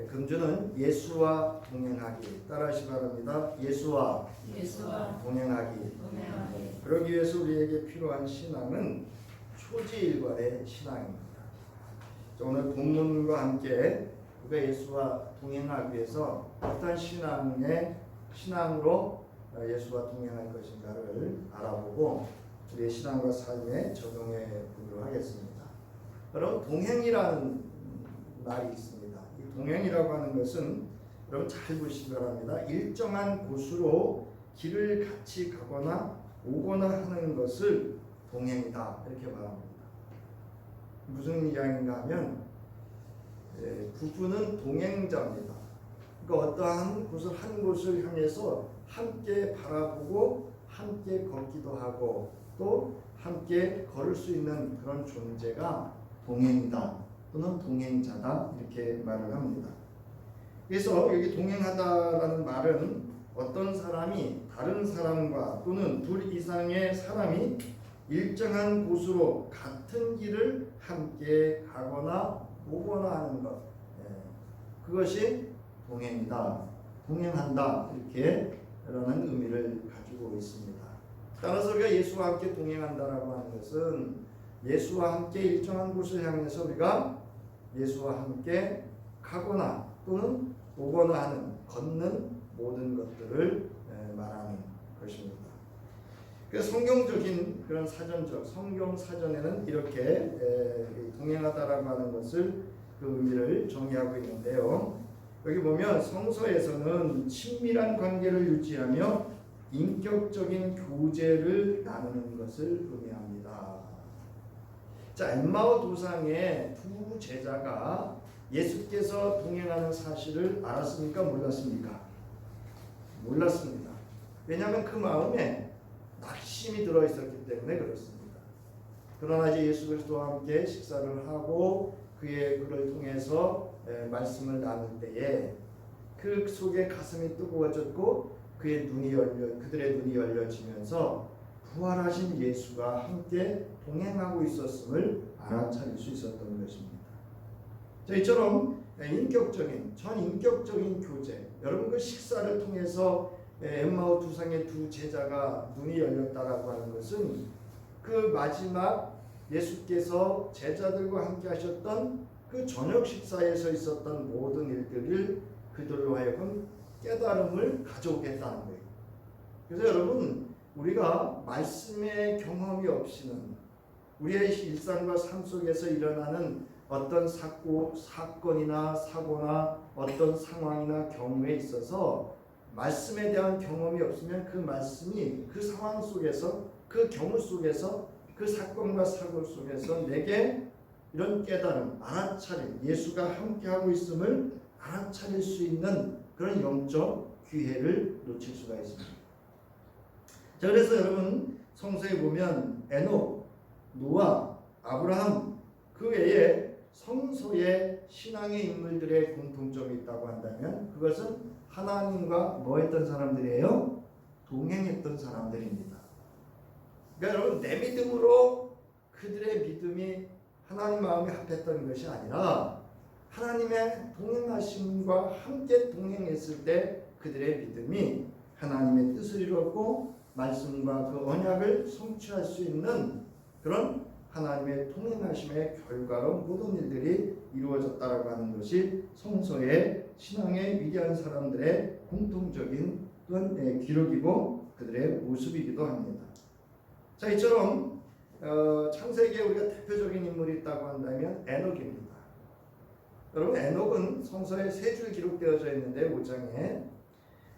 금주는 예수와 동행하기. 따라하시 바랍니다. 예수와 동행하기. 그러기 위해서 우리에게 필요한 신앙은 초지일관의 신앙입니다. 오늘 본문과 함께 우리가 예수와 동행하기 위해서 어떤 신앙으로 예수와 동행할 것인가를 알아보고 우리의 신앙과 삶에 적용해 보도록 하겠습니다. 여러분, 동행이라는 말이 있습니다. 이 동행이라고 하는 것은 여러분 잘 보시기 바랍니다. 일정한 곳으로 길을 같이 가거나 오거나 하는 것을 동행이다 이렇게 말합니다. 무슨 이야기인가 하면 부부는 동행자입니다. 그러니까 어떠한 곳을 한 곳을 향해서 함께 바라보고 함께 걷기도 하고 또 함께 걸을 수 있는 그런 존재가 동행이다 또는 동행자다 이렇게 말을 합니다. 그래서 여기 동행하다라는 말은 어떤 사람이 다른 사람과 또는 둘 이상의 사람이 일정한 곳으로 같은 길을 함께 가거나 오거나 하는 것, 그것이 동행이다, 동행한다 이렇게 라는 의미를 가지고 있습니다. 따라서 우리가 예수와 함께 동행한다라고 하는 것은 예수와 함께 일정한 곳을 향해서 우리가 예수와 함께 가거나 또는 오거나 하는 걷는 모든 것들을 말하는 것입니다. 그래서 성경적인 그런 성경 사전에는 이렇게 동행하다라고 하는 것을 그 의미를 정의하고 있는데요. 여기 보면 성서에서는 친밀한 관계를 유지하며 인격적인 교제를 나누는 것을 의미합니다. 자, 엠마오 도상의 두 제자가 예수께서 동행하는 사실을 알았습니까? 몰랐습니까? 몰랐습니다. 왜냐하면 그 마음에 낙심이 들어있었기 때문에 그렇습니다. 그러나 이제 예수 그리스도와 함께 식사를 하고 그를 통해서 말씀을 나눌 때에 그 속에 가슴이 뜨거워졌고 그들의 눈이 열려지면서 부활하신 예수가 함께 동행하고 있었음을 알아차릴 수 있었던 것입니다. 자, 이처럼 전인격적인 교제, 여러분 그 식사를 통해서 엠마오 두상의 두 제자가 눈이 열렸다라고 하는 것은 그 마지막 예수께서 제자들과 함께 하셨던 그 저녁 식사에서 있었던 모든 일들을 그들로 하여금 깨달음을 가져오겠다는 거예요. 그래서 여러분, 우리가 말씀의 경험이 없이는 우리의 일상과 삶 속에서 일어나는 어떤 사건이나 사고나 어떤 상황이나 경우에 있어서 말씀에 대한 경험이 없으면 그 말씀이 그 상황 속에서 그 경우 속에서 그 사건과 사고 속에서 내게 이런 깨달음, 알아차림, 예수가 함께하고 있음을 알아차릴 수 있는 그런 영적 기회를 놓칠 수가 있습니다. 자, 그래서 여러분 성서에 보면 에녹, 노아, 아브라함 그 외에 성서의 신앙의 인물들의 공통점이 있다고 한다면 그것은 하나님과 뭐 했던 사람들이에요? 동행했던 사람들입니다. 그러니까 여러분 내 믿음으로 그들의 믿음이 하나님 마음에 합했던 것이 아니라 하나님의 동행하심과 함께 동행했을 때 그들의 믿음이 하나님의 뜻을 이뤘고 말씀과 그 언약을 성취할 수 있는 그런 하나님의 동행하심의 결과로 모든 일들이 이루어졌다라고 하는 것이 성서의 신앙의 위대한 사람들의 공통적인 기록이고 그들의 모습이기도 합니다. 자, 이처럼 창세기에 우리가 대표적인 인물이 있다고 한다면 에녹입니다. 여러분 에녹은 성서에 세 줄 기록되어져 있는데 5장에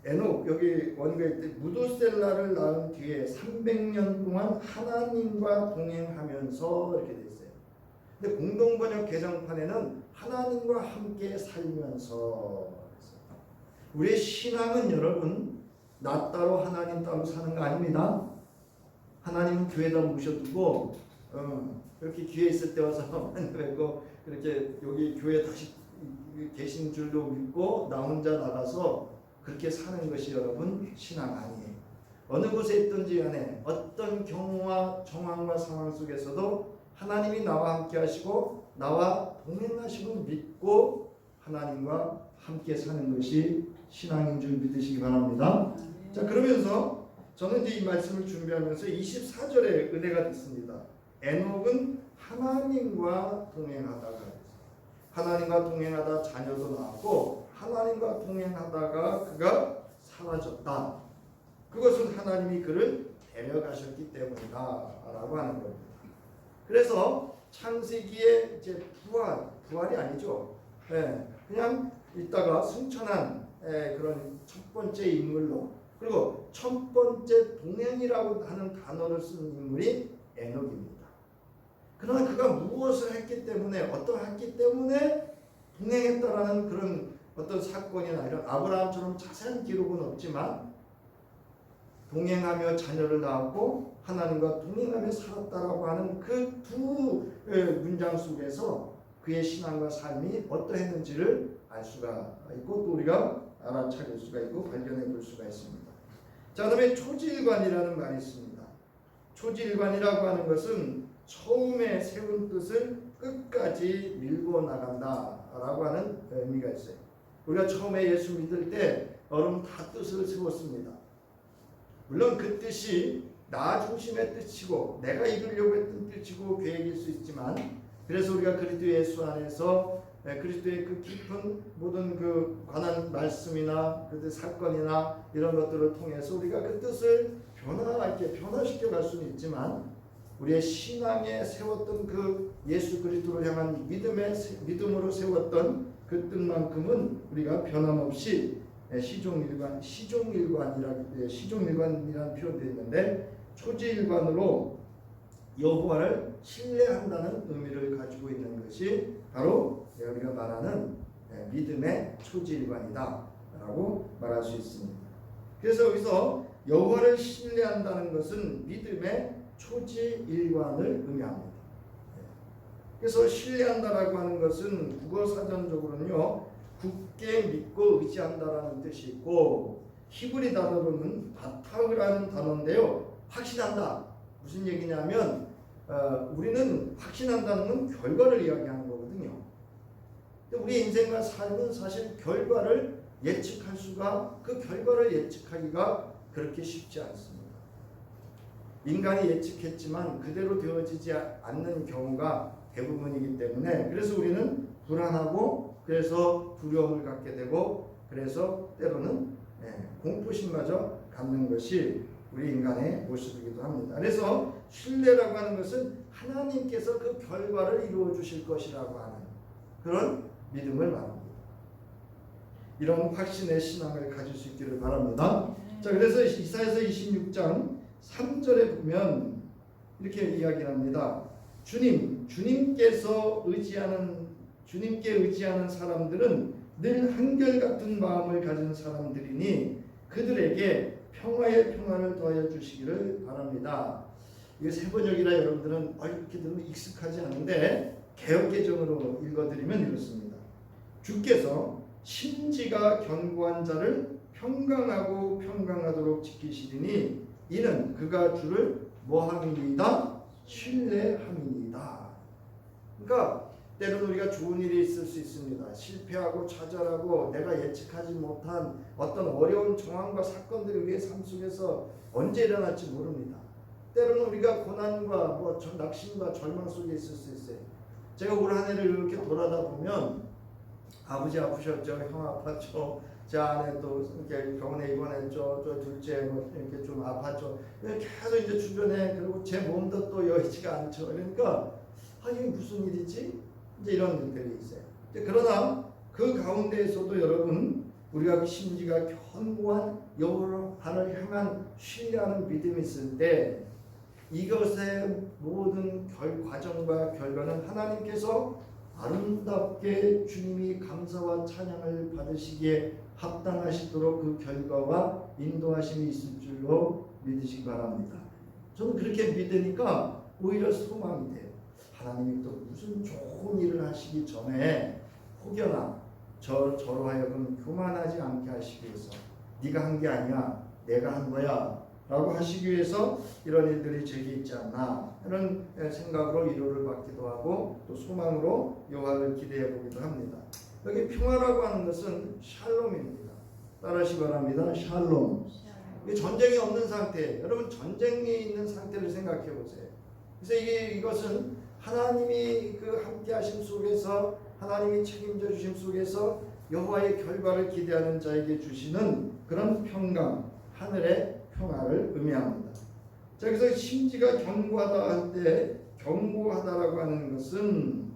에녹 여기 원고에 무두셀라를 낳은 뒤에 300년 동안 하나님과 동행하면서 이렇게 돼 있어요. 근데 공동번역 개정판에는 하나님과 함께 살면서 우리의 신앙은 여러분 나 따로 하나님 따로 사는 거 아닙니다. 하나님은 교회에다 모셔두고 이렇게 기회 있을 때 와서 뵙고 그렇게 여기 교회 다시 계신 줄로 믿고 나 혼자 나가서 그렇게 사는 것이 여러분 신앙 아니에요. 어느 곳에 있든지 간에 어떤 경우와 정황과 상황 속에서도 하나님이 나와 함께 하시고 나와 동행하심을 믿고 하나님과 함께 사는 것이 신앙인 줄 믿으시기 바랍니다. 자, 그러면서 저는 이제 이 말씀을 준비하면서 24절에 은혜가 됐습니다. 에녹은 하나님과 동행하다가, 하나님과 동행하다 자녀도 낳았고 하나님과 동행하다가 그가 사라졌다. 그것은 하나님이 그를 데려가셨기 때문이다라고 하는 겁니다. 그래서 창세기의 이제 부활이 아니죠. 그냥 있다가 승천한 그런 첫 번째 인물로, 그리고 첫 번째 동행이라고 하는 단어를 쓴 인물이 에녹입니다. 그러나 그가 무엇을 했기 때문에, 어떠했기 때문에 동행했다라는 그런 어떤 사건이나 이런 아브라함처럼 자세한 기록은 없지만 동행하며 자녀를 낳았고 하나님과 동행하며 살았다라고 하는 그 두 문장 속에서 그의 신앙과 삶이 어떠했는지를 알 수가 있고 또 우리가 알아차릴 수가 있고 발견해 볼 수가 있습니다. 자, 그다음에 초지일관이라는 말이 있습니다. 초지일관이라고 하는 것은 처음에 세운 뜻을 끝까지 밀고 나간다라고 하는 의미가 있어요. 우리가 처음에 예수 믿을 때 여러분 다 뜻을 세웠습니다. 물론 그 뜻이 나 중심의 뜻이고 내가 이루려고 했던 뜻이고 계획일 수 있지만, 그래서 우리가 그리스도 예수 안에서 그리스도의 그 깊은 모든 그 관한 말씀이나 그 사건이나 이런 것들을 통해서 우리가 그 뜻을 변화시켜 갈 수는 있지만, 우리의 신앙에 세웠던 그 예수 그리스도를 향한 믿음으로 세웠던 그 뜻만큼은 우리가 변함없이 시종일관이라는 표현되어 있는데, 초지일관으로 여호와를 신뢰한다는 의미를 가지고 있는 것이 바로 우리가 말하는 믿음의 초지일관이다라고 말할 수 있습니다. 그래서 여기서 여호와를 신뢰한다는 것은 믿음의 초지일관을 의미합니다. 그래서 신뢰한다라고 하는 것은 국어사전적으로는요, 굳게 믿고 의지한다라는 뜻이 있고, 히브리 단어로는 바타흐라는 단어인데요, 확신한다. 무슨 얘기냐면 우리는 확신한다는 건 결과를 이야기하는 거거든요. 근데 우리 인생과 삶은 사실 결과를 예측할 수가, 그 결과를 예측하기가 그렇게 쉽지 않습니다. 인간이 예측했지만 그대로 되어지지 않는 경우가 대부분이기 때문에, 그래서 우리는 불안하고 그래서 두려움을 갖게 되고, 그래서 때로는 공포심마저 갖는 것이 우리 인간의 모습이기도 합니다. 그래서 신뢰라고 하는 것은 하나님께서 그 결과를 이루어 주실 것이라고 하는 그런 믿음을 말합니다. 이런 확신의 신앙을 가질 수 있기를 바랍니다. 자, 그래서 이사야서 26장 3절에 보면 이렇게 이야기합니다. 주님께 의지하는 사람들은 늘 한결같은 마음을 가진 사람들이니 그들에게 평화의 평안을 더하여 주시기를 바랍니다. 이게 세번역이라 여러분들은 이렇게 들으면 익숙하지 않은데 개역개정으로 읽어드리면 이렇습니다. 주께서 심지가 견고한 자를 평강하고 평강하도록 지키시리니 이는 그가 주를 뭐함이니이다? 신뢰함이니이다. 그러니까 때로는 우리가 좋은 일이 있을 수 있습니다. 실패하고 좌절하고 내가 예측하지 못한 어떤 어려운 정황과 사건들이 우리의 삶 속에서 언제 일어날지 모릅니다. 때로는 우리가 고난과 낙심과 절망 속에 있을 수 있어요. 제가 올 한 해를 이렇게 돌아다 보면 아버지 아프셨죠, 형 아팠죠, 제 아내 또 이렇게 병원에 입원했죠, 또 둘째 이렇게 좀 아팠죠. 계속 이제 주변에, 그리고 제 몸도 또 여의치가 않죠. 그러니까 이게 무슨 일이지? 이제 이런 일들이 있어요. 그러나 그 가운데에서도 여러분, 우리가 심지가 견고한 여호와를 향한 신뢰하는 믿음이 있을 때 이것의 모든 과정과 결과는 하나님께서 아름답게 주님이 감사와 찬양을 받으시기에 합당하시도록 그 결과와 인도하심이 있을 줄로 믿으시기 바랍니다. 저는 그렇게 믿으니까 오히려 소망이 돼요. 하나님이 또 무슨 좋은 일을 하시기 전에 혹여나 저로 하여금 교만하지 않게 하시기 위해서 네가 한 게 아니야, 내가 한 거야 라고 하시기 위해서 이런 일들이 제게 있지 않나 하는 생각으로 위로를 받기도 하고 또 소망으로 여호와를 기대해 보기도 합니다. 여기 평화라고 하는 것은 샬롬입니다. 따라하시 바랍니다. 샬롬. 이게 전쟁이 없는 상태. 여러분 전쟁이 있는 상태를 생각해 보세요. 그래서 이것은 하나님이 그 함께하심 속에서 하나님이 책임져 주심 속에서 여호와의 결과를 기대하는 자에게 주시는 그런 평강, 하늘의 평화를 의미합니다. 자, 그래서 심지가 견고하다 할 때 견고하다라고 하는 것은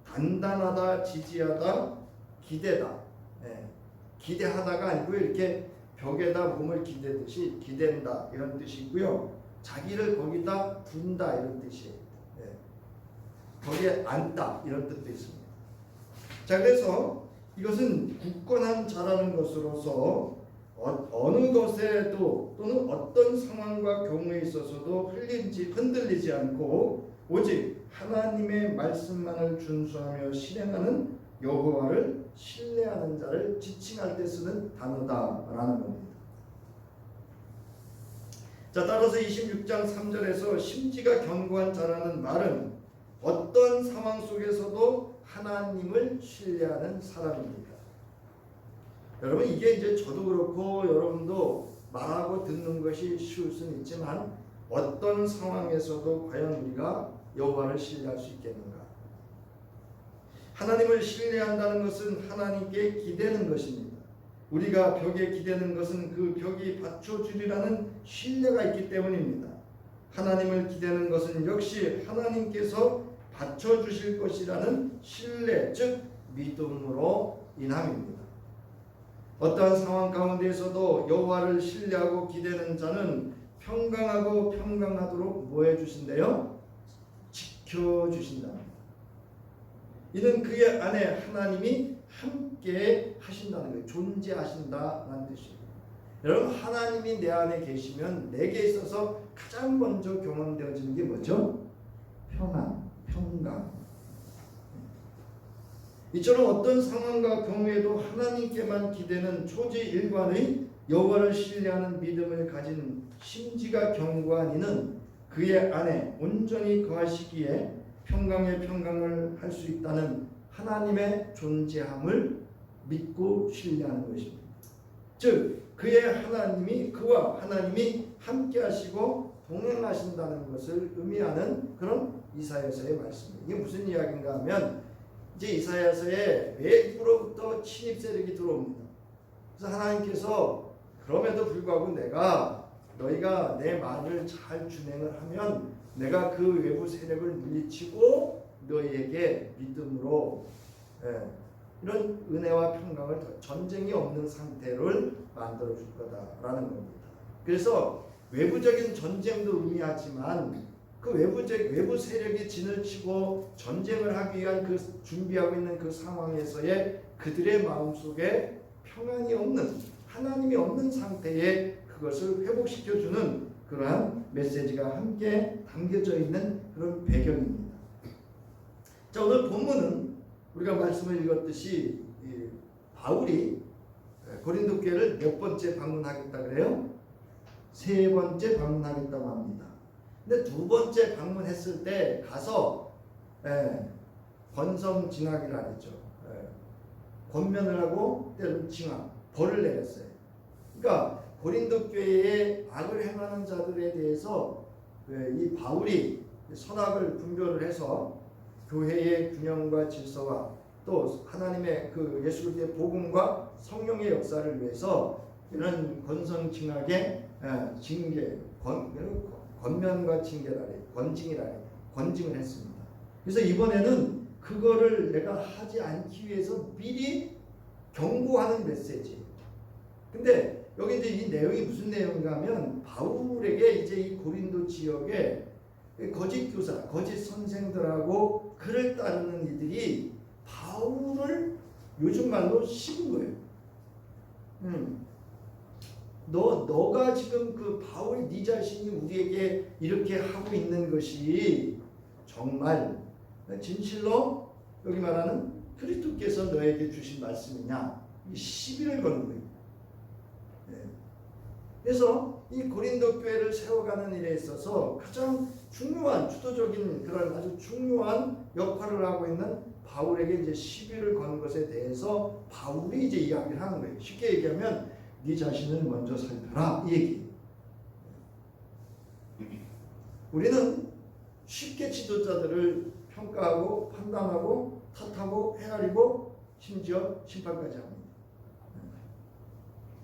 단단하다, 지지하다, 기대다. 기대하다가 아니고 이렇게 벽에다 몸을 기대듯이 기댄다 이런 뜻이고요. 자기를 거기다 둔다 이런 뜻이에요. 거기에 앉다 이런 뜻도 있습니다. 자, 그래서 이것은 굳건한 자라는 것으로서 어느 것에도 또는 어떤 상황과 경우에 있어서도 흔들리지 않고 오직 하나님의 말씀만을 준수하며 실행하는 여호와를 신뢰하는 자를 지칭할 때 쓰는 단어다라는 겁니다. 자, 따라서 26장 3절에서 심지가 견고한 자라는 말은 어떤 상황 속에서도 하나님을 신뢰하는 사람입니다. 여러분 이게 이제 저도 그렇고 여러분도 말하고 듣는 것이 쉬울 수는 있지만 어떤 상황에서도 과연 우리가 여호와를 신뢰할 수 있겠는가? 하나님을 신뢰한다는 것은 하나님께 기대는 것입니다. 우리가 벽에 기대는 것은 그 벽이 받쳐주리라는 신뢰가 있기 때문입니다. 하나님을 기대는 것은 역시 하나님께서 받쳐주실 것이라는 신뢰, 즉 믿음으로 인함입니다. 어떠한 상황 가운데에서도 여호와를 신뢰하고 기대는 자는 평강하고 평강하도록 뭐 해주신대요? 지켜주신답니다. 이는 그의 안에 하나님이 함께 하신다는 거예요. 존재하신다는 뜻이에요. 여러분 하나님이 내 안에 계시면 내게 있어서 가장 먼저 경험되어지는 게 뭐죠? 평안, 평강. 이처럼 어떤 상황과 경우에도 하나님께만 기대는 초지일관의 여호와를 신뢰하는 믿음을 가진 심지가 견고한 이는 그의 안에 온전히 거하시기에 평강의 평강을 할 수 있다는 하나님의 존재함을 믿고 신뢰하는 것입니다. 즉 그의 하나님이 그와 하나님이 함께 하시고 동행하신다는 것을 의미하는 그런 이사야서의 말씀입니다. 이게 무슨 이야기인가 하면 이제 이사야서에 외부로부터 침입 세력이 들어옵니다. 그래서 하나님께서 그럼에도 불구하고 너희가 내 말을 잘 준행을 하면 내가 그 외부 세력을 물리치고 너희에게 믿음으로 이런 은혜와 평강을 전쟁이 없는 상태를 만들어 줄 거다라는 겁니다. 그래서 외부적인 전쟁도 의미하지만 그 외부 세력이 진을 치고 전쟁을 하기 위한 그 준비하고 있는 그 상황에서의 그들의 마음속에 평안이 없는 하나님이 없는 상태에 그것을 회복시켜주는 그러한 메시지가 함께 담겨져 있는 그런 배경입니다. 자, 오늘 본문은 우리가 말씀을 읽었듯이 바울이 고린도 교회를 몇 번째 방문하겠다 그래요? 세 번째 방문하겠다고 합니다. 근데 두 번째 방문했을 때 가서 권성징악이라 그랬죠. 권면을 하고 때로는 징악, 벌을 내렸어요. 그러니까 고린도 교회에 악을 행하는 자들에 대해서 이 바울이 선악을 분별을 해서 교회의 균형과 질서와 또 하나님의 그 예수 그리스도의 복음과 성령의 역사를 위해서 이런 권성징악의 징계, 권면과 징계라래, 권징을 했습니다. 그래서 이번에는 그거를 내가 하지 않기 위해서 미리 경고하는 메시지. 근데 여기 이제 이 내용이 무슨 내용인가 하면 바울에게 이제 이 고린도 지역에 거짓 교사, 거짓 선생들하고 그를 따르는 이들이 바울을 요즘 말로 씹은 거예요. 너가 지금 그 바울 네 자신이 우리에게 이렇게 하고 있는 것이 정말 진실로 여기 말하는 그리스도께서 너에게 주신 말씀이냐? 이 시비를 거는 거예요. 그래서 이 고린도 교회를 세워가는 일에 있어서 가장 중요한 주도적인 그런 아주 중요한 역할을 하고 있는 바울에게 이제 시비를 거는 것에 대해서 바울이 이제 이야기를 하는 거예요. 쉽게 얘기하면 네 자신을 먼저 살펴라 이 얘기. 우리는 쉽게 지도자들을 평가하고 판단하고 탓하고 헤아리고 심지어 심판까지 합니다.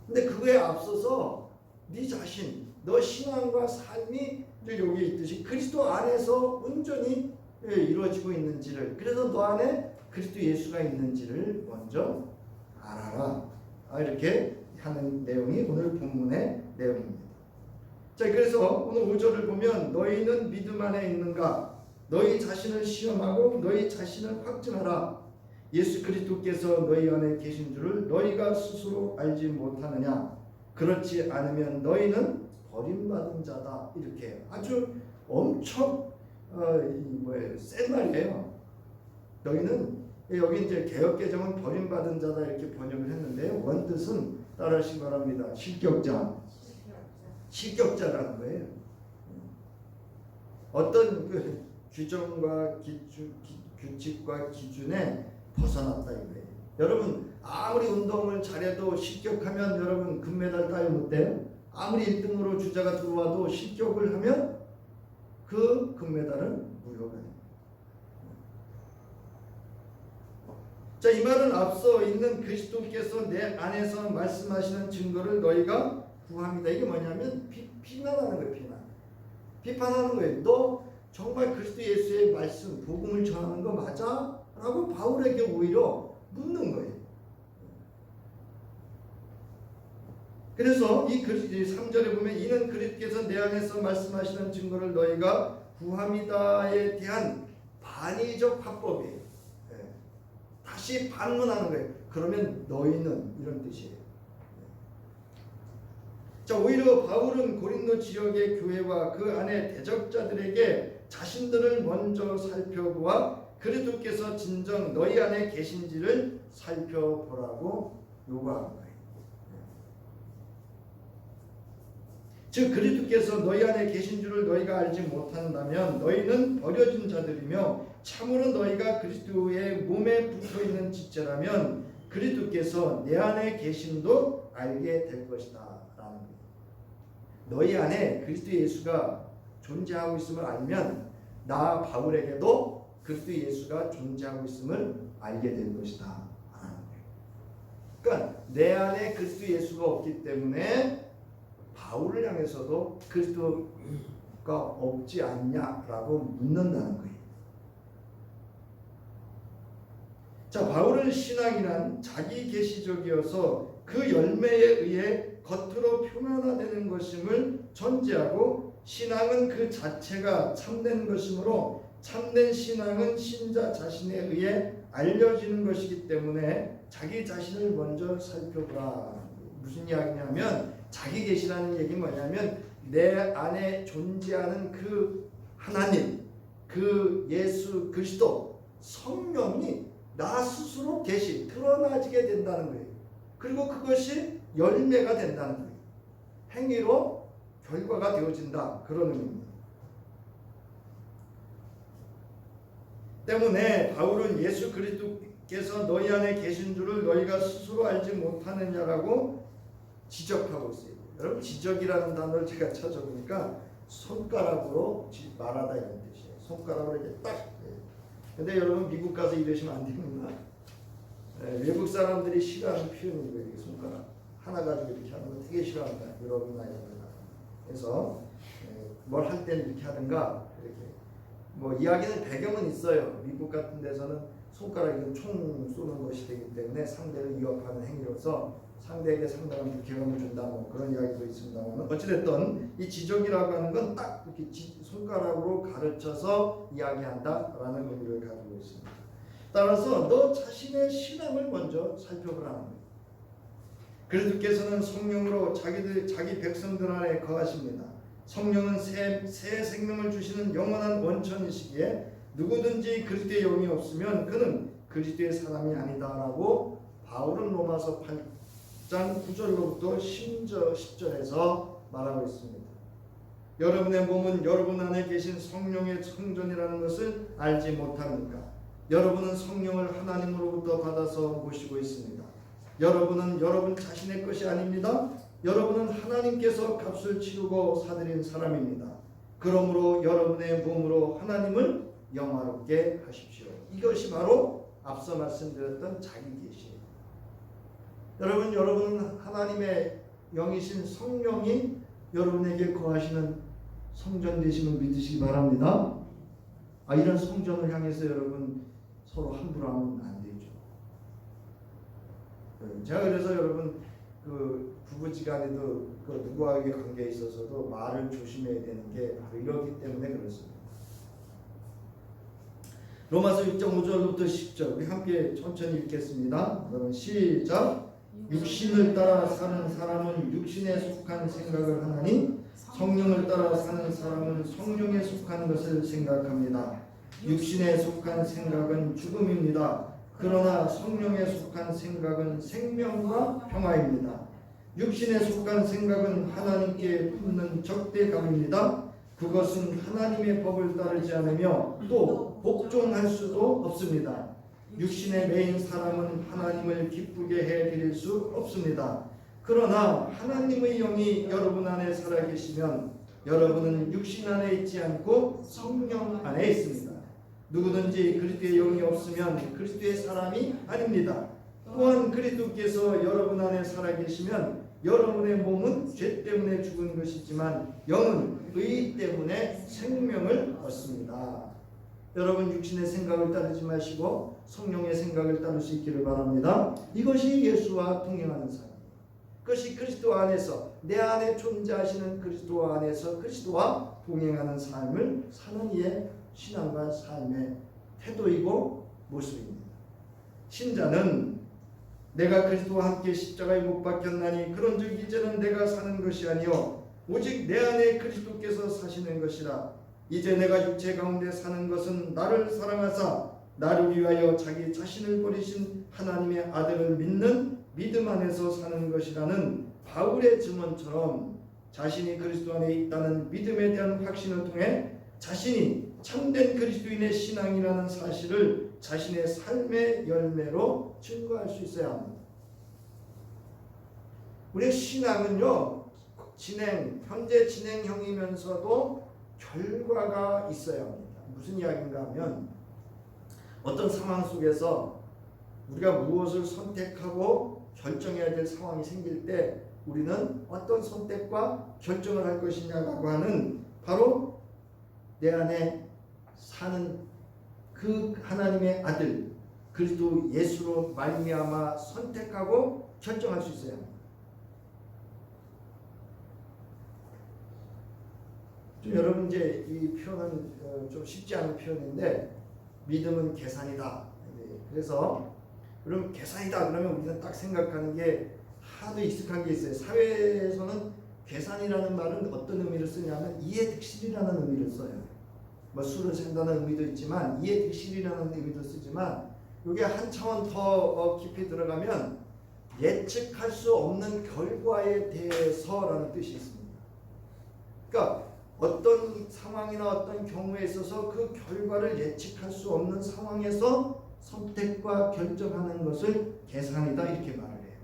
근데 그거에 앞서서 네 자신, 너 신앙과 삶이 여기 있듯이 그리스도 안에서 온전히 이루어지고 있는지를, 그래서 너 안에 그리스도 예수가 있는지를 먼저 알아라. 이렇게 하는 내용이 오늘 본문의 내용입니다. 자, 그래서 오늘 5절을 보면 너희는 믿음 안에 있는가? 너희 자신을 시험하고 너희 자신을 확증하라. 예수 그리스도께서 너희 안에 계신 줄을 너희가 스스로 알지 못하느냐? 그렇지 않으면 너희는 버림받은 자다. 이렇게 아주 엄청 센 말이에요. 너희는 여기 이제 개역개정은 버림받은 자다 이렇게 번역을 했는데 원뜻은 따라하시기 바랍니다. 실격자라는 거예요. 어떤 그 규정과 규칙과 기준에 벗어났다 이거예요. 여러분 아무리 운동을 잘해도 실격하면 여러분 금메달 따위 못 돼요. 아무리 1등으로 주자가 들어와도 실격을 하면 그 금메달은 무효가 됩니다. 자, 이 말은 앞서 있는 그리스도께서 내 안에서 말씀하시는 증거를 너희가 구합니다. 이게 뭐냐면 비난하는 거예요. 비판하는 거예요. 너 정말 그리스도 예수의 말씀, 복음을 전하는 거 맞아? 라고 바울에게 오히려 묻는 거예요. 그래서 이 3절에 보면 이는 그리스도께서 내 안에서 말씀하시는 증거를 너희가 구합니다에 대한 반의적 화법이에요. 다시 반문하는 거예요. 그러면 너희는 이런 뜻이에요. 자, 오히려 바울은 고린도 지역의 교회와 그 안에 대적자들에게 자신들을 먼저 살펴보아 그리스도께서 진정 너희 안에 계신지를 살펴보라고 요구하는 거예요. 즉 그리스도께서 너희 안에 계신 줄을 너희가 알지 못한다면 너희는 버려진 자들이며 참으로 너희가 그리스도의 몸에 붙어있는 지체라면 그리스도께서 내 안에 계심도 알게 될 것이다 라는 거예요. 너희 안에 그리스도 예수가 존재하고 있음을 알면 나 바울에게도 그리스도 예수가 존재하고 있음을 알게 될 것이다 라는 거예요. 그러니까 내 안에 그리스도 예수가 없기 때문에 바울을 향해서도 그리스도가 없지 않냐라고 묻는다는 거예요. 자, 바울은 신앙이란 자기 계시적이어서 그 열매에 의해 겉으로 표면화되는 것임을 전제하고 신앙은 그 자체가 참된 것이므로 참된 신앙은 신자 자신에 의해 알려지는 것이기 때문에 자기 자신을 먼저 살펴보라. 무슨 이야기냐면 자기 계시라는 얘기는 뭐냐면 내 안에 존재하는 그 하나님, 그 예수 그리스도 성령이 나 스스로 계시 드러나지게 된다는 거예요. 그리고 그것이 열매가 된다는 거예요. 행위로 결과가 되어진다 그런 의미입니다. 때문에 바울은 예수 그리스도께서 너희 안에 계신 줄을 너희가 스스로 알지 못하느냐라고 지적하고 있어요. 여러분 지적이라는 단어를 제가 찾아보니까 손가락으로 말하다 이런 뜻이에요. 손가락으로 이렇게 딱. 근데 여러분 미국 가서 이러시면 안 됩니다. 외국 사람들이 싫어하는 표현이고 이게 손가락 하나 가지고 이렇게 하는 거 되게 싫어한다. 유럽이나 이런 데나. 그래서 뭘 할 때는 이렇게 하든가 이렇게. 뭐 이야기는 배경은 있어요. 미국 같은 데서는 손가락이 총 쏘는 것이 되기 때문에 상대를 위협하는 행위로서 상대에게 상당한 불쾌감을 준다 뭐 그런 이야기도 있습니다만 어찌됐든 이 지적이라고 하는 건 딱 이렇게 손가락으로 가르쳐서 이야기한다라는 의미를 가지고 있습니다. 따라서 너 자신의 신앙을 먼저 살펴보라는 거예요. 그리스도께서는 성령으로 자기 백성들 안에 거하십니다. 성령은 새 생명을 주시는 영원한 원천이시기에 누구든지 그리스도의 영이 없으면 그는 그리스도의 사람이 아니다라고 바울은 로마서 8장 9절로부터 10절에서 말하고 있습니다. 여러분의 몸은 여러분 안에 계신 성령의 성전이라는 것을 알지 못합니까? 여러분은 성령을 하나님으로부터 받아서 모시고 있습니다. 여러분은 여러분 자신의 것이 아닙니다. 여러분은 하나님께서 값을 치르고 사들인 사람입니다. 그러므로 여러분의 몸으로 하나님을 영화롭게 하십시오. 이것이 바로 앞서 말씀드렸던 자기 계시예요. 여러분은 하나님의 영이신 성령이 여러분에게 거하시는 성전 되심을 믿으시기 바랍니다. 이런 성전을 향해서 여러분 서로 함부로 하면 안 되죠. 제가 그래서 여러분 부부지간에도 누구와의 관계에 있어서도 말을 조심해야 되는 게 바로 이렇기 때문에 그렇습니다. 로마서 6장 5절부터 10절 우리 함께 천천히 읽겠습니다. 여러분 시작. 육신을 따라 사는 사람은 육신에 속한 생각을 하나니 성령을 따라 사는 사람은 성령에 속한 것을 생각합니다. 육신에 속한 생각은 죽음입니다. 그러나 성령에 속한 생각은 생명과 평화입니다. 육신에 속한 생각은 하나님께 품는 적대감입니다. 그것은 하나님의 법을 따르지 않으며 또 복종할 수도 없습니다. 육신에 매인 사람은 하나님을 기쁘게 해드릴 수 없습니다. 그러나 하나님의 영이 여러분 안에 살아계시면 여러분은 육신 안에 있지 않고 성령 안에 있습니다. 누구든지 그리스도의 영이 없으면 그리스도의 사람이 아닙니다. 또한 그리스도께서 여러분 안에 살아계시면 여러분의 몸은 죄 때문에 죽은 것이지만 영은 의 때문에 생명을 얻습니다. 여러분 육신의 생각을 따르지 마시고 성령의 생각을 따를 수 있기를 바랍니다. 이것이 예수와 동행하는 삶. 그것이 그리스도 안에서 내 안에 존재하시는 그리스도 안에서 그리스도와 동행하는 삶을 사는 이의 신앙과 삶의 태도이고 모습입니다. 신자는 내가 그리스도와 함께 십자가에 못 박혔나니 그런즉 이제는 내가 사는 것이 아니요 오직 내 안에 그리스도께서 사시는 것이라. 이제 내가 육체 가운데 사는 것은 나를 사랑하사 나를 위하여 자기 자신을 버리신 하나님의 아들을 믿는 믿음 안에서 사는 것이라는 바울의 증언처럼 자신이 그리스도 안에 있다는 믿음에 대한 확신을 통해 자신이 참된 그리스도인의 신앙이라는 사실을 자신의 삶의 열매로 증거할 수 있어야 합니다. 우리의 신앙은요, 현재 진행형이면서도 결과가 있어야 합니다. 무슨 이야기인가 하면 어떤 상황 속에서 우리가 무엇을 선택하고 결정해야 될 상황이 생길 때 우리는 어떤 선택과 결정을 할 것이냐라고 하는 바로 내 안에 사는 그 하나님의 아들 그리스도 예수로 말미암아 선택하고 결정할 수 있어야 합니다. 여러분 이제 이 표현은 좀 쉽지 않은 표현인데 믿음은 계산이다. 그래서 그럼 계산이다 그러면 우리는 딱 생각하는 게 하도 익숙한 게 있어요. 사회에서는 계산이라는 말은 어떤 의미를 쓰냐면 이해득실이라는 의미를 써요. 뭐 수를 센다는 의미도 있지만 이해득실이라는 의미도 쓰지만 이게 한 차원 더 깊이 들어가면 예측할 수 없는 결과에 대해서라는 뜻이 있습니다. 그러니까 어떤 상황이나 어떤 경우에 있어서 그 결과를 예측할 수 없는 상황에서 선택과 결정하는 것을 계산이다 이렇게 말을 해요.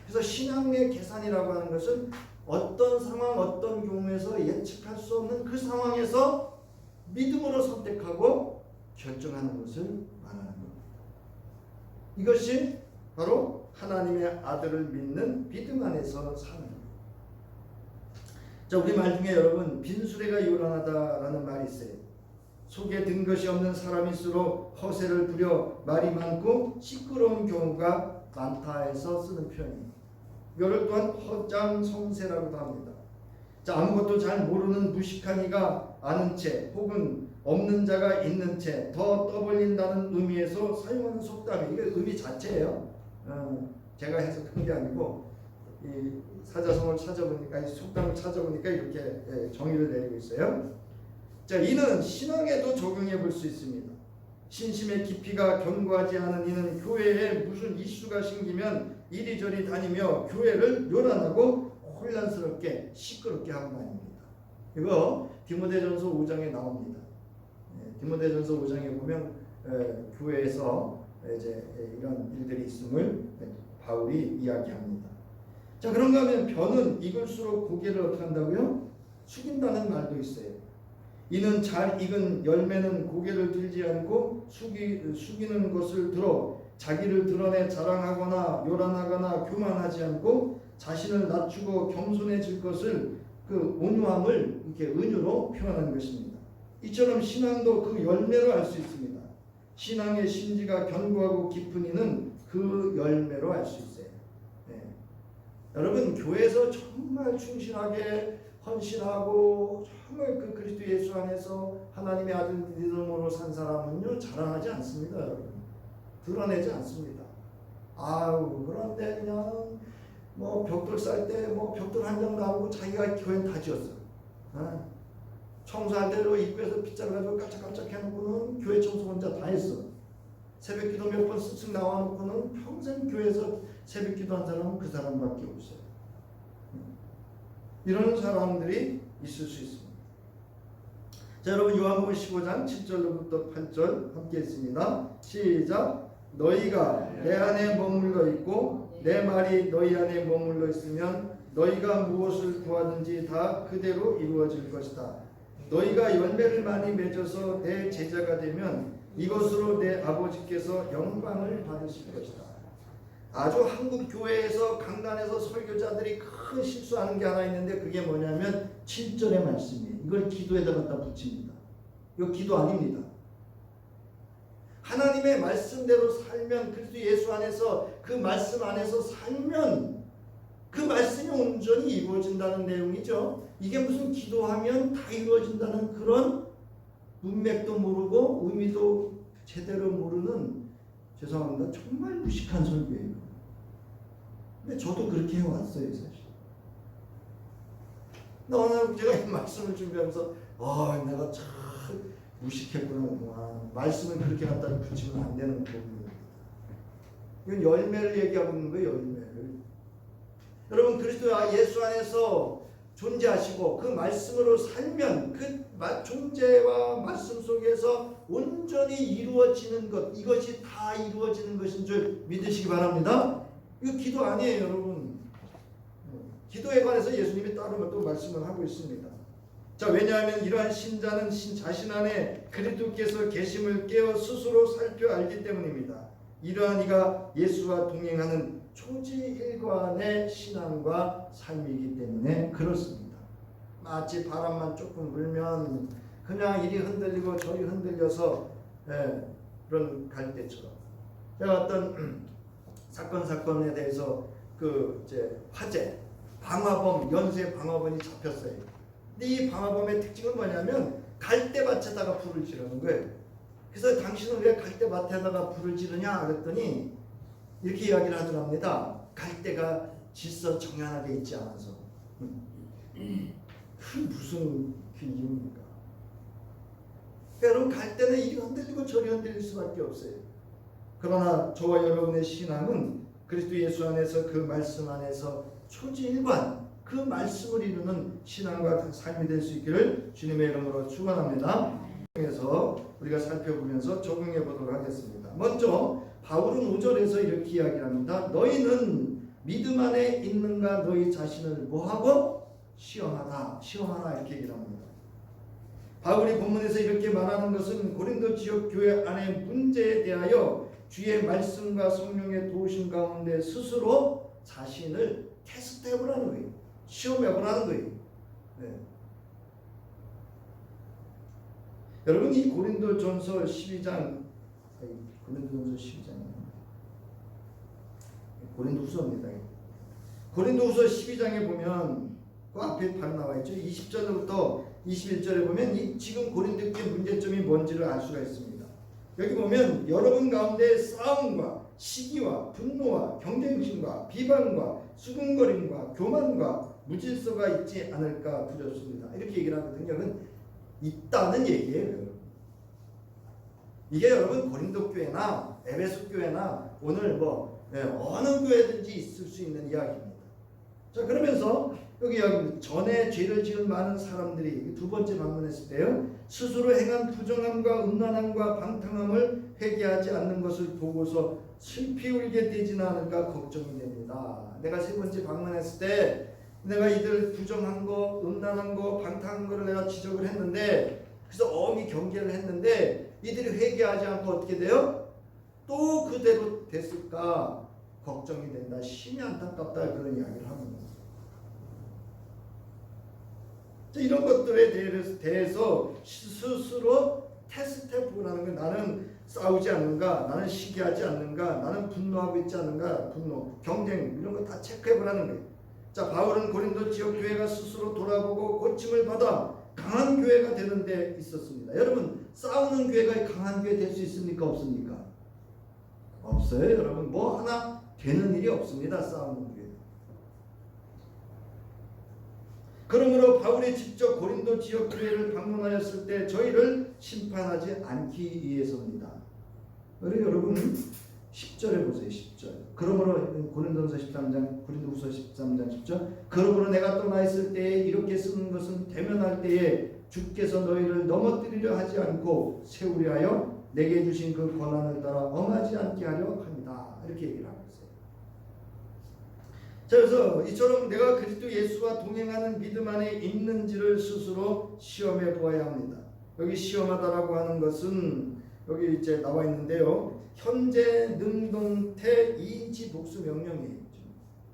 그래서 신앙의 계산이라고 하는 것은 어떤 상황, 어떤 경우에서 예측할 수 없는 그 상황에서 믿음으로 선택하고 결정하는 것을 말하는 겁니다. 이것이 바로 하나님의 아들을 믿는 믿음 안에서 사는 겁니다. 자, 우리 말 중에 여러분 빈수레가 요란하다라는 말이 있어요. 속에 든 것이 없는 사람일수록 허세를 부려 말이 많고 시끄러운 경우가 많다 해서 쓰는 표현입니다. 이걸 또한 허장성세라고도 합니다. 자, 아무것도 잘 모르는 무식한 이가 아는 채 혹은 없는 자가 있는 채 더 떠벌린다는 의미에서 사용하는 속담이 이게 의미 자체예요. 제가 해석한 게 아니고 이 사자성어를 찾아보니까 이 속담을 찾아보니까 이렇게 정의를 내리고 있어요. 자, 이는 신앙에도 적용해 볼 수 있습니다. 신심의 깊이가 견고하지 않은 이는 교회에 무슨 이슈가 생기면 이리저리 다니며 교회를 요란하고 혼란스럽게 시끄럽게 하고 다닙니다. 이거 디모데전서 5장에 나옵니다. 디모데전서 5장에 보면 교회에서 이제 이런 일들이 있음을 바울이 이야기합니다. 자, 그런가 하면 벼는 익을수록 고개를 어떻게 한다고요? 숙인다는 말도 있어요. 이는 잘 익은 열매는 고개를 들지 않고 숙이는 것을 들어 자기를 드러내 자랑하거나 요란하거나 교만하지 않고 자신을 낮추고 겸손해질 것을 그 온유함을 이렇게 은유로 표현한 것입니다. 이처럼 신앙도 그 열매로 알 수 있습니다. 신앙의 심지가 견고하고 깊은 이는 그 열매로 알 수 있어요. 여러분, 교회에서 정말 충실하게 헌신하고 정말 그 그리스도 예수 안에서 하나님의 아들 믿음으로 산 사람은요 자랑하지 않습니다. 여러분, 드러내지 않습니다. 그런데 그냥 뭐 벽돌 쌀 때 뭐 벽돌 한 장 나오고 자기가 교회는 다 지었어. 청소할 때로 입구에서 빗자루 가지고 깜짝깜짝 해놓고는 교회 청소 혼자 다 했어. 새벽기도 몇 번 쓱쓱 나와놓고는 평생 교회에서 새벽기도 한 사람은 그 사람밖에 없어요. 이런 사람들이 있을 수 있습니다. 자, 여러분, 요한복음 15장 7절로부터 8절 함께 했습니다. 시작. 너희가 내 안에 머물러 있고 내 말이 너희 안에 머물러 있으면 너희가 무엇을 구하든지 다 그대로 이루어질 것이다. 너희가 열매를 많이 맺어서 내 제자가 되면 이것으로 내 아버지께서 영광을 받으실 것이다. 아주 한국 교회에서 강단에서 설교자들이 큰 실수하는 게 하나 있는데 그게 뭐냐면 7절의 말씀이에요. 이걸 기도에다 갖다 붙입니다. 이거 기도 아닙니다. 하나님의 말씀대로 살면, 그리스도 예수 안에서 그 말씀 안에서 살면 그 말씀이 온전히 이루어진다는 내용이죠. 이게 무슨 기도하면 다 이루어진다는 그런 문맥도 모르고 의미도 제대로 모르는, 죄송합니다, 정말 무식한 설교예요. 근데 저도 그렇게 해왔어요, 사실. 오늘 제가 이 말씀을 준비하면서 내가 참 무식했구나 그동안. 말씀을 그렇게 갖다 붙이면 안 되는 부분입니다. 이건 열매를 얘기하고 있는 거예요, 열매를. 여러분, 그리스도 예수 안에서 존재하시고 그 말씀으로 살면 그 존재와 말씀 속에서 온전히 이루어지는 것, 이것이 다 이루어지는 것인 줄 믿으시기 바랍니다. 이거 기도 아니에요, 여러분. 기도에 관해서 예수님이 따로 또 말씀을 하고 있습니다. 자, 왜냐하면 이러한 신자는 자신 안에 그리스도께서 계심을 깨어 스스로 살펴 알기 때문입니다. 이러한 이가 예수와 동행하는 초지일관의 신앙과 삶이기 때문에 그렇습니다. 마치 바람만 조금 불면 그냥 이리 흔들리고 저리 흔들려서 그런 갈대처럼. 제가 어떤 사건에 대해서 이제 화재, 방화범, 연쇄 방화범이 잡혔어요. 근데 이 방화범의 특징은 뭐냐면 갈대밭에다가 불을 지르는 거예요. 그래서 당신은 왜 갈대밭에다가 불을 지르냐 그랬더니 이렇게 이야기를 하더랍니다. 갈대가 질서정연하게 있지 않아서. 그 무슨 이유입니까? 여러분, 갈대는 이리 흔들리고 저리 흔들릴 수밖에 없어요. 그러나 저와 여러분의 신앙은 그리스도 예수 안에서 그 말씀 안에서 초지일관 그 말씀을 이루는 신앙과 삶이 될 수 있기를 주님의 이름으로 축원합니다. 그래서 우리가 살펴보면서 적용해 보도록 하겠습니다. 먼저 바울은 5절에서 이렇게 이야기합니다. 너희는 믿음 안에 있는가 너희 자신을 뭐하고? 시험하라 이렇게 얘기를 합니다. 바울이 본문에서 이렇게 말하는 것은 고린도 지역 교회 안의 문제에 대하여 주의 말씀과 성령의 도우심 가운데 스스로 자신을 테스트해 보라는 거예요. 시험해 보라는 거예요. 여러분, 이 고린도전서 12장, 고린도전서 12장이에요. 고린도후서입니다. 고린도후서 12장에 보면 그 앞에 바로 나와 있죠. 20절부터 21절에 보면 지금 고린도교의 문제점이 뭔지를 알 수가 있습니다. 여기 보면 여러분 가운데 싸움과 시기와 분노와 경쟁심과 비방과 수군거림과 교만과 무질서가 있지 않을까 두렵습니다. 이렇게 얘기를 하거든요. 있다는 얘기예요. 여러분. 이게 여러분 고린도 교회나 에베소 교회나 오늘 어느 교회든지 있을 수 있는 이야기입니다. 자, 그러면서 여기 전에 죄를 지은 많은 사람들이 두 번째 방문했을 때요, 스스로 행한 부정함과 음란함과 방탕함을 회개하지 않는 것을 보고서 슬피 울게 되지는 않을까 걱정이 됩니다. 내가 세 번째 방문했을 때 내가 이들 부정한 거, 음란한 거, 방탕한 거를 내가 지적을 했는데, 그래서 엄히 경계를 했는데 이들이 회개하지 않고 어떻게 돼요? 또 그대로 됐을까 걱정이 된다. 심히 안타깝다. 그런 이야기를 합니다. 이런 것들에 대해서 스스로 테스트해보고 하는 건, 나는 싸우지 않는가, 나는 시기하지 않는가, 나는 분노하고 있지 않는가, 분노, 경쟁 이런 거 다 체크해보라는 거예요. 자, 바울은 고린도 지역 교회가 스스로 돌아보고 고침을 받아 강한 교회가 되는 데 있었습니다. 여러분, 싸우는 교회가 강한 교회 될 수 있습니까? 없습니까? 없어요. 여러분, 뭐 하나 되는 일이 없습니다. 싸우는 교회. 그러므로 바울이 직접 고린도 지역 교회를 방문하였을 때 저희를 심판하지 않기 위해서입니다. 여러분 10절에 보세요. 10절. 그러므로 고린도후서 13장, 고린도후서 13장 10절. 그러므로 내가 떠나 있을 때에 이렇게 쓰는 것은 대면할 때에 주께서 너희를 넘어뜨리려 하지 않고 세우려 하여 내게 주신 그 권한을 따라 엄하지 않게 하려 합니다. 이렇게 얘기를 하고 있어요. 자, 그래서 이처럼 내가 그리스도 예수와 동행하는 믿음 안에 있는지를 스스로 시험해 보아야 합니다. 여기 시험하다라고 하는 것은 여기 이제 나와 있는데요, 현재 능동태 이인치 복수 명령이에요.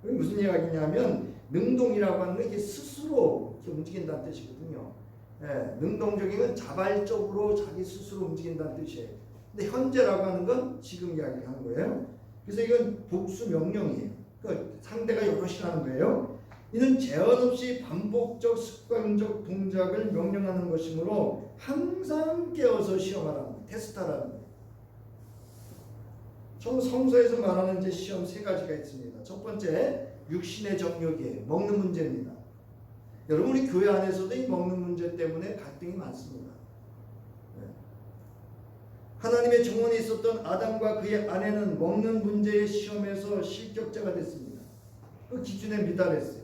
여기 무슨 이야기냐면, 능동이라고 하는 건 이게 스스로 이렇게 움직인다는 뜻이거든요. 예, 능동적인 건 자발적으로 자기 스스로 움직인다는 뜻이에요. 근데 현재라고 하는 건 지금 이야기를 하는 거예요. 그래서 이건 복수 명령이에요. 그러니까 상대가 여럿이라는 거예요. 이는 제한 없이 반복적 습관적 동작을 명령하는 것이므로 항상 깨어서 시험하라는 거예요. 테스트하라는 거예요. 성서에서 말하는 이제 시험 세 가지가 있습니다. 첫 번째, 육신의 정욕이에요. 먹는 문제입니다. 여러분, 우리 교회 안에서도 이 먹는 문제 때문에 갈등이 많습니다. 하나님의 정원에 있었던 아담과 그의 아내는 먹는 문제의 시험에서 실격자가 됐습니다. 그 기준에 미달했어요.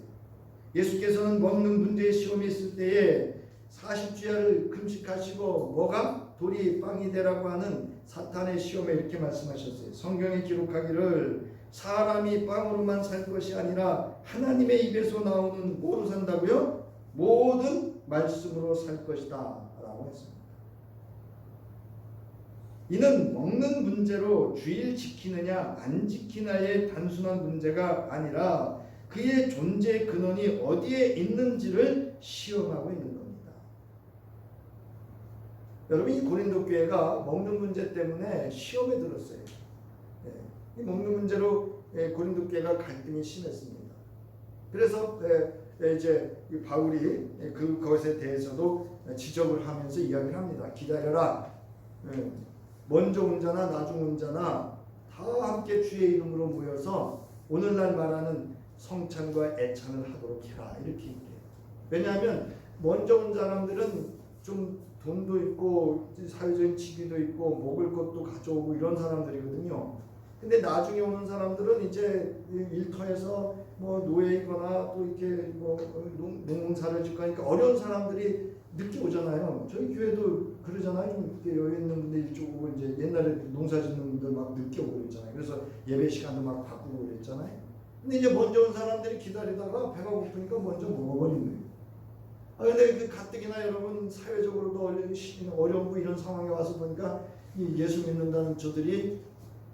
예수께서는 먹는 문제의 시험이 있을 때에 40주야를 금식하시고 뭐가? 돌이 빵이 되라고 하는 사탄의 시험에 이렇게 말씀하셨어요. 성경에 기록하기를 사람이 빵으로만 살 것이 아니라 하나님의 입에서 나오는 뭐로 산다고요? 모든 말씀으로 살 것이다 라고 했습니다. 이는 먹는 문제로 주일 지키느냐 안 지키느냐의 단순한 문제가 아니라 그의 존재의 근원이 어디에 있는지를 시험하고 있는 겁니다. 여러분, 이 고린도 교회가 먹는 문제 때문에 시험에 들었어요. 이 먹는 문제로 고린도 교회가 갈등이 심했습니다. 그래서 이제 바울이 그것에 대해서도 지적을 하면서 이야기를 합니다. 기다려라. 먼저 온 자나 나중 온 자나 다 함께 주의 이름으로 모여서 오늘날 말하는 성찬과 애찬을 하도록 해라. 이렇게 얘기해요. 왜냐하면 먼저 온 사람들은 좀 돈도 있고 사회적인 지위도 있고 먹을 것도 가져오고 이런 사람들이거든요. 근데 나중에 오는 사람들은 이제 일터에서 뭐 노예이거나 또 이렇게 뭐 농사를 짓고 하니까 어려운 사람들이 늦게 오잖아요. 저희 교회도 그러잖아요. 좀 이렇게 여유 있는 분들 일찍 오고, 이제 옛날에 농사 짓는 분들 막 늦게 오고 그랬잖아요. 그래서 예배 시간도 막 바꾸고 그랬잖아요. 근데 이제 먼저 온 사람들이 기다리다가 배가 고프니까 먼저 먹어버린 거예요. 근데 그 가뜩이나 여러분 사회적으로도 어렵고 이런 상황에 와서 보니까 이 예수 믿는다는 저들이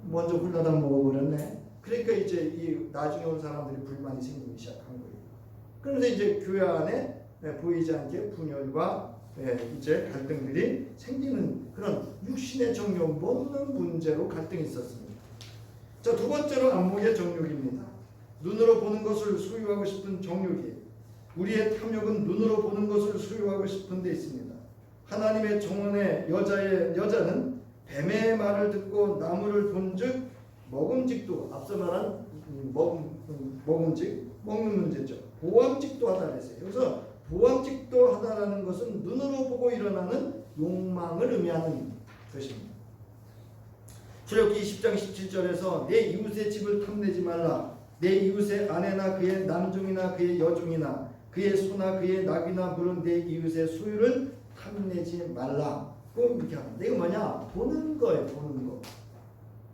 먼저 홀라당 먹어버렸네. 그러니까 이제 이 나중에 온 사람들이 불만이 생기기 시작한 거예요. 그런데 이제 교회 안에 보이지 않게 분열과 이제 갈등들이 생기는 그런 육신의 정욕, 먹는 문제로 갈등이 있었습니다. 자, 두 번째로 안목의 정욕입니다. 눈으로 보는 것을 소유하고 싶은 정욕이에요. 우리의 탐욕은 눈으로 보는 것을 소유하고 싶은 데 있습니다. 하나님의 정원의 여자는 뱀의 말을 듣고 나무를 본즉 먹음직도, 앞서 말한 먹음직, 먹는 문제죠. 보암직도 하다 그랬어요. 그래서 보암직도 하다라는 것은 눈으로 보고 일어나는 욕망을 의미하는 것입니다. 출애굽기 20장 17절에서 내 이웃의 집을 탐내지 말라. 내 이웃의 아내나 그의 남종이나 그의 여종이나 그의 소나 그의 나귀나 물은 내 이웃의 소유를 탐내지 말라. 꼭 이렇게 합니다. 이거 뭐냐? 보는 거예요. 보는 거.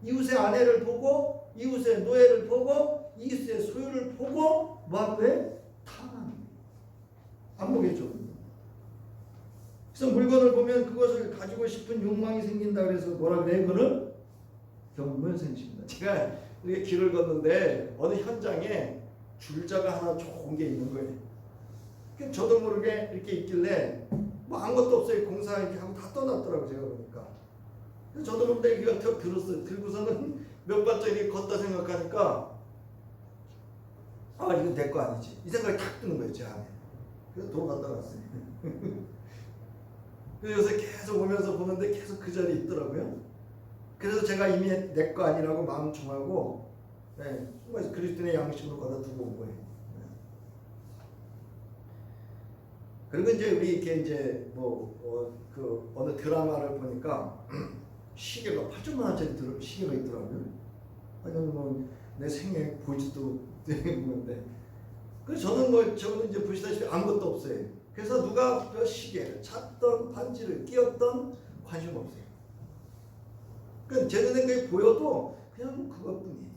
이웃의 아내를 보고 이웃의 노예를 보고 이웃의 소유를 보고 뭐하고 해? 탐하는 거예요. 안 보겠죠. 그래서 물건을 보면 그것을 가지고 싶은 욕망이 생긴다 그래서 뭐라 그래요? 그거는 경물생식입니다. 제가 우리 길을 걷는데 어느 현장에 줄자가 하나 좋은 게 있는 거예요. 저도 모르게 이렇게 있길래 뭐 아무것도 없어요. 공사 이렇게 하고 다 떠났더라고요. 제가 보니까. 저도 모르게 이거 들었어요. 들고서는 몇 발짝 이렇게 걷다 생각하니까 아 이거 내 거 아니지. 이 생각이 탁 드는 거예요. 제 안에. 그래서 도로 갔다 왔어요. 그래서 요새 계속 오면서 보는데 계속 그 자리에 있더라고요. 그래서 제가 이미 내 거 아니라고 마음 정하고 네, 그리스도의 양식으로 걷어 두고 온 거예요. 네. 그리고 이제 우리 이렇게 이제 그 어느 드라마를 보니까 시계가 8천만 원짜리 시계가 있더라고요. 아니 내 생애 보지도 되는데. 그래서 저는 이제 보시다시피 아무것도 없어요. 그래서 누가 그 시계를 찾던 반지를 끼웠던 관심 없어요. 그러니까 제 눈에 보여도 그냥 그것뿐이에요.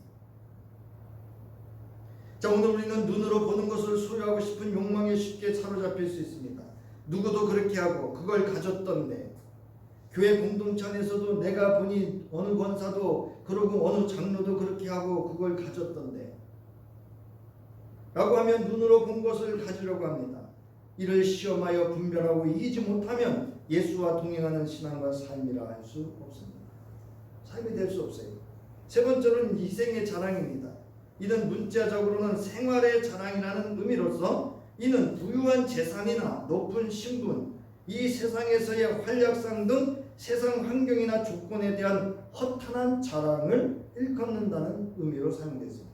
자, 오늘 우리는 눈으로 보는 것을 소유하고 싶은 욕망에 쉽게 사로잡힐 수 있습니다. 누구도 그렇게 하고 그걸 가졌던데 교회 공동체 안에서도 내가 보니 어느 권사도 그러고 어느 장로도 그렇게 하고 그걸 가졌던데 라고 하면 눈으로 본 것을 가지려고 합니다. 이를 시험하여 분별하고 이기지 못하면 예수와 동행하는 신앙과 삶이라 할 수 없습니다. 삶이 될 수 없어요. 세 번째로는 이생의 자랑입니다. 이는 문자적으로는 생활의 자랑이라는 의미로서 이는 부유한 재산이나 높은 신분, 이 세상에서의 활약상 등 세상 환경이나 조건에 대한 허탄한 자랑을 일컫는다는 의미로 사용됐습니다.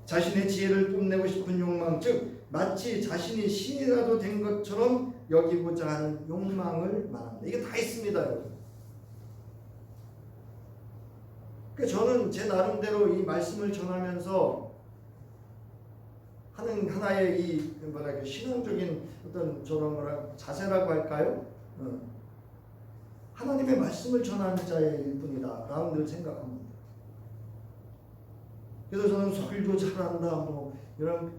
자신의 지혜를 뽐내고 싶은 욕망, 즉 마치 자신이 신이라도 된 것처럼 여기고자 하는 욕망을 말합니다. 이게 다 있습니다, 여러분. 그러니까 저는 제 나름대로 이 말씀을 전하면서 하는 하나의 이 신앙적인 어떤 저런 자세라고 할까요? 하나님의 말씀을 전하는 자일 뿐이다라고 늘 생각합니다. 그래서 저는 설교 잘한다 이런.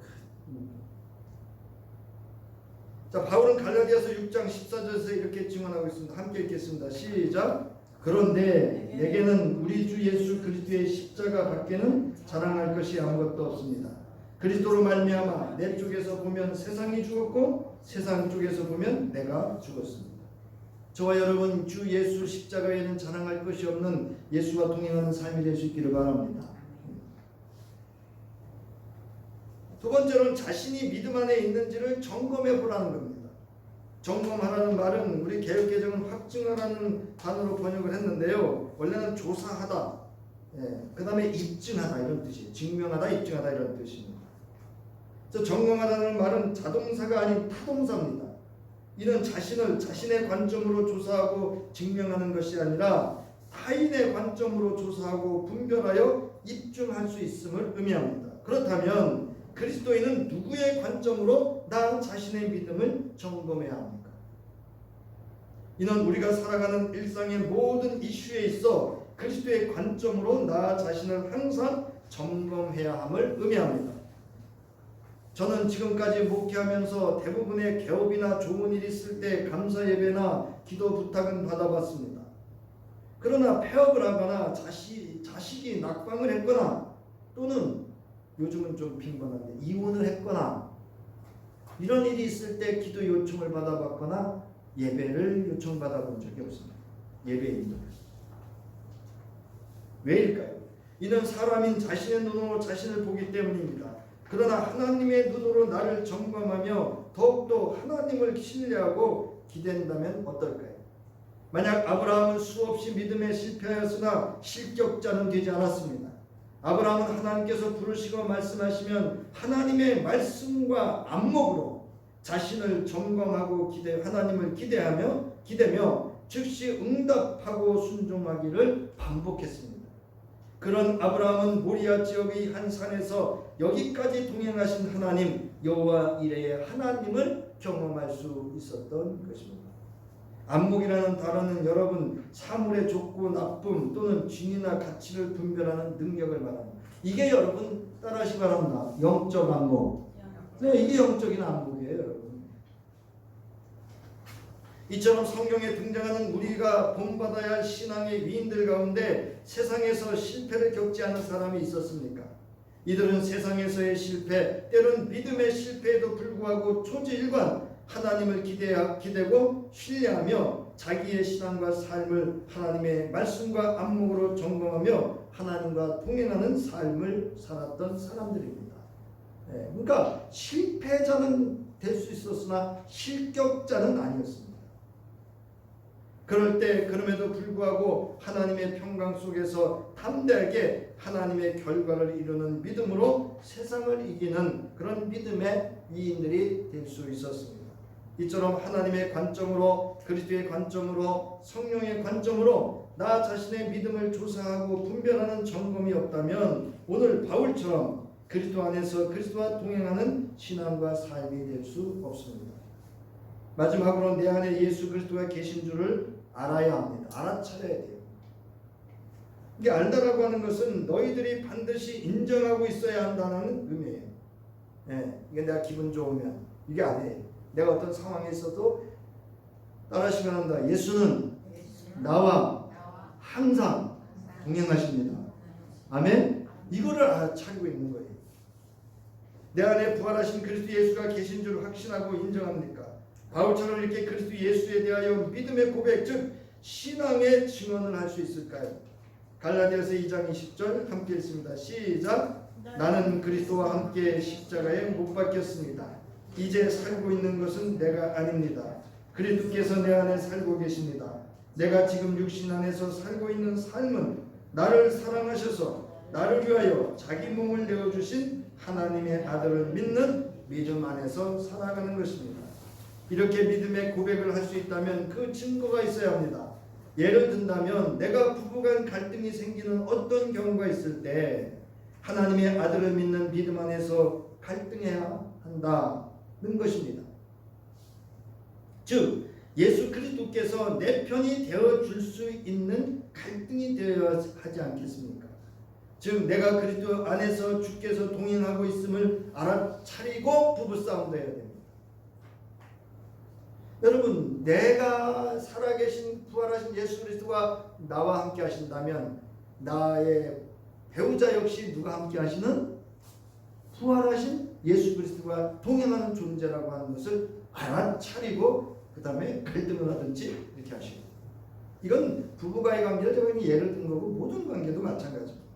자, 바울은 갈라디아서 6장 14절에서 이렇게 증언하고 있습니다. 함께 읽겠습니다. 시작. 그런데 내게는 우리 주 예수 그리스도의 십자가 밖에는 자랑할 것이 아무것도 없습니다. 그리스도로 말미암아 내 쪽에서 보면 세상이 죽었고 세상 쪽에서 보면 내가 죽었습니다. 저와 여러분 주 예수 십자가에는 자랑할 것이 없는 예수와 동행하는 삶이 될 수 있기를 바랍니다. 두 번째로는 자신이 믿음 안에 있는지를 점검해 보라는 겁니다. 점검하라는 말은 우리 개역개정은 확증하라는 단어로 번역을 했는데요. 원래는 조사하다, 그 다음에 입증하다 이런 뜻이에요. 증명하다, 입증하다 이런 뜻입니다. 그래서 점검하라는 말은 자동사가 아닌 타동사입니다. 이는 자신의 관점으로 조사하고 증명하는 것이 아니라 타인의 관점으로 조사하고 분별하여 입증할 수 있음을 의미합니다. 그렇다면 그리스도인은 누구의 관점으로 나 자신의 믿음을 점검해야 합니까? 이는 우리가 살아가는 일상의 모든 이슈에 있어 그리스도의 관점으로 나 자신을 항상 점검해야 함을 의미합니다. 저는 지금까지 목회하면서 대부분의 개업이나 좋은 일이 있을 때 감사 예배나 기도 부탁은 받아봤습니다. 그러나 폐업을 하거나 자식이 낙방을 했거나 또는 요즘은 좀 빈번한데 이혼을 했거나 이런 일이 있을 때 기도 요청을 받아봤거나 예배를 요청받아본 적이 없습니다. 예배입니다. 왜일까요? 이는 사람인 자신의 눈으로 자신을 보기 때문입니다. 그러나 하나님의 눈으로 나를 점검하며 더욱더 하나님을 신뢰하고 기댄다면 어떨까요? 만약 아브라함은 수없이 믿음에 실패하였으나 실격자는 되지 않았습니다. 아브라함은 하나님께서 부르시고 말씀하시면 하나님의 말씀과 안목으로 자신을 점검하고 하나님을 기대며 즉시 응답하고 순종하기를 반복했습니다. 그런 아브라함은 모리아 지역의 한 산에서 여기까지 동행하신 하나님 여호와 이레의 하나님을 경험할 수 있었던 것입니다. 안목이라는 단어는 여러분 사물의 좋고 나쁨 또는 진이나 가치를 분별하는 능력을 말합니다. 이게 여러분 따라하시기 바랍니다. 영적 안목. 네, 이게 영적인 안목이에요, 여러분. 이처럼 성경에 등장하는 우리가 본받아야 할 신앙의 위인들 가운데 세상에서 실패를 겪지 않은 사람이 있었습니까? 이들은 세상에서의 실패, 때론 믿음의 실패에도 불구하고 초지일관 하나님을 기대고 신뢰하며 자기의 신앙과 삶을 하나님의 말씀과 안목으로 점검하며 하나님과 동행하는 삶을 살았던 사람들입니다. 네, 그러니까 실패자는 될 수 있었으나 실격자는 아니었습니다. 그럴 때 그럼에도 불구하고 하나님의 평강 속에서 담대하게 하나님의 결과를 이루는 믿음으로 세상을 이기는 그런 믿음의 위인들이 될 수 있었습니다. 이처럼 하나님의 관점으로, 그리스도의 관점으로, 성령의 관점으로 나 자신의 믿음을 조사하고 분별하는 점검이 없다면 오늘 바울처럼 그리스도 안에서 그리스도와 동행하는 신앙과 삶이 될 수 없습니다. 마지막으로 내 안에 예수 그리스도가 계신 줄을 알아야 합니다. 알아차려야 돼요. 이게 알다라고 하는 것은 너희들이 반드시 인정하고 있어야 한다는 의미예요. 네, 이게 내가 기분 좋으면 이게 아니에요. 내가 어떤 상황에 있어도 따라하시기 바랍니다. 예수는 나와 항상 동행하십니다. 아멘. 이거를 알아차리고 있는 거예요. 내 안에 부활하신 그리스도 예수가 계신 줄 확신하고 인정합니까? 바울처럼 이렇게 그리스도 예수에 대하여 믿음의 고백, 즉 신앙의 증언을 할 수 있을까요? 갈라디아서 2장 20절 함께 읽습니다. 시작. 나는 그리스도와 함께 십자가에 못 박혔습니다. 이제 살고 있는 것은 내가 아닙니다. 그리스도께서 내 안에 살고 계십니다. 내가 지금 육신 안에서 살고 있는 삶은 나를 사랑하셔서 나를 위하여 자기 몸을 내어주신 하나님의 아들을 믿는 믿음 안에서 살아가는 것입니다. 이렇게 믿음의 고백을 할 수 있다면 그 증거가 있어야 합니다. 예를 든다면 내가 부부간 갈등이 생기는 어떤 경우가 있을 때 하나님의 아들을 믿는 믿음 안에서 갈등해야 한다는 것입니다. 즉 예수 그리스도께서 내 편이 되어줄 수 있는 갈등이 되어야 하지 않겠습니까? 즉 내가 그리스도 안에서 주께서 동행하고 있음을 알아차리고 부부싸움도 해야 됩니다. 여러분 내가 살아계신 부활하신 예수 그리스도가 나와 함께 하신다면 나의 배우자 역시 누가 함께 하시는 부활하신 예수 그리스도가 동행하는 존재라고 하는 것을 알아차리고 그 다음에 갈등을 하든지 이렇게 하시고, 이건 부부간의 관계를 제가 예를 든 거고 모든 관계도 마찬가지입니다.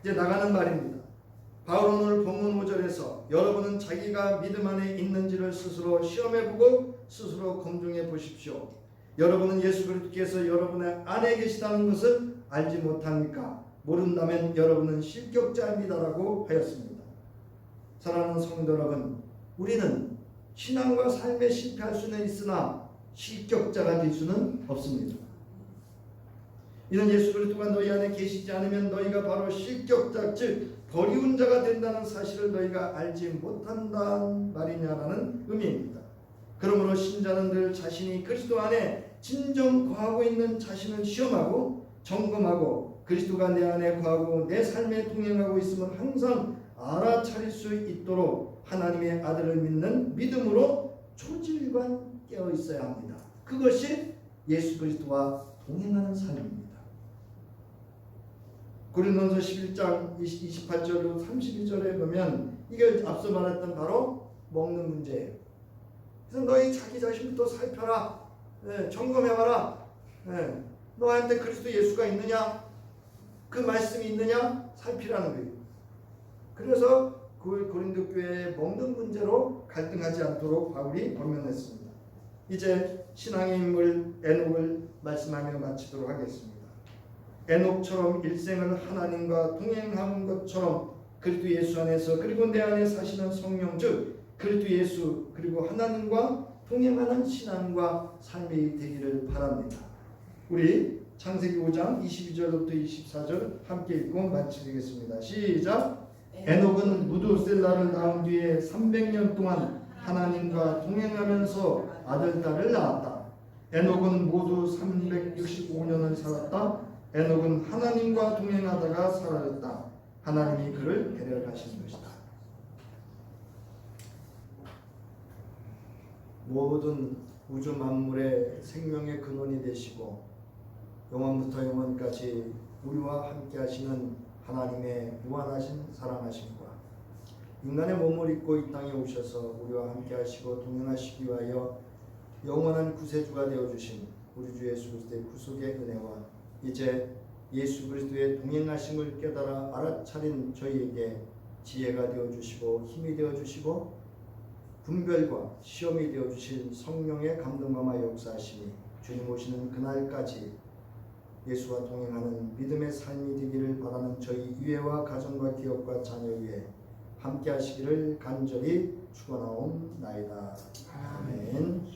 이제 나가는 말입니다. 바울은 오늘 본문 5절에서 여러분은 자기가 믿음 안에 있는지를 스스로 시험해보고 스스로 검증해 보십시오. 여러분은 예수 그리스도께서 여러분의 안에 계시다는 것을 알지 못합니까? 모른다면 여러분은 실격자입니다라고 하였습니다. 사랑하는 성도 여러분, 우리는 신앙과 삶에 실패할 수는 있으나 실격자가 될 수는 없습니다. 이는 예수 그리스도가 너희 안에 계시지 않으면 너희가 바로 실격자, 즉 버리운 자가 된다는 사실을 너희가 알지 못한다는 말이냐라는 의미입니다. 그러므로 신자는 늘 자신이 그리스도 안에 진정 거하고 있는 자신을 시험하고 점검하고 그리스도가 내 안에 거하고 내 삶에 동행하고 있음을 항상 알아차릴 수 있도록 하나님의 아들을 믿는 믿음으로 초질관 깨어 있어야 합니다. 그것이 예수 그리스도와 동행하는 삶입니다. 고린도서 11장 28절로 31절에 보면 이게 앞서 말했던 바로 먹는 문제예요. 그래서 너희 자기 자신부터 살펴라. 점검해봐라. 너한테 그리스도 예수가 있느냐? 그 말씀이 있느냐? 살피라는 거예요. 그래서 그 고린도 교회의 먹는 문제로 갈등하지 않도록 바울이 권면했습니다. 이제 신앙의 인물 에녹을 말씀하며 마치도록 하겠습니다. 에녹처럼 일생을 하나님과 동행한 것처럼 그리스도 예수 안에서 그리고 내 안에 사시는 성령, 즉 그리스도 예수 그리고 하나님과 동행하는 신앙과 삶이 되기를 바랍니다. 우리 창세기 5장 22절부터 24절 함께 읽고 마치겠습니다. 시작. 에녹은 무두셀라를 낳은 뒤에 300년 동안 하나님과 동행하면서 아들 딸을 낳았다. 에녹은 모두 365년을 살았다. 에녹은 하나님과 동행하다가 사라졌다. 하나님이 그를 데려가신 것이다. 모든 우주 만물의 생명의 근원이 되시고 영원부터 영원까지 우리와 함께 하시는 하나님의 무한하신 사랑하심과 인간의 몸을 입고 이 땅에 오셔서 우리와 함께 하시고 동행하시기 위하여 영원한 구세주가 되어주신 우리 주 예수 그리스도의 구속의 은혜와 이제 예수 그리스도의 동행하심을 깨달아 알아차린 저희에게 지혜가 되어주시고 힘이 되어주시고 분별과 시험이 되어주신 성령의 감동과 역사하심이 주님 오시는 그날까지 예수와 동행하는 믿음의 삶이 되기를 바라는 저희 이회와 가정과 기업과 자녀 위에 함께 하시기를 간절히 축원하옵나이다. 아멘.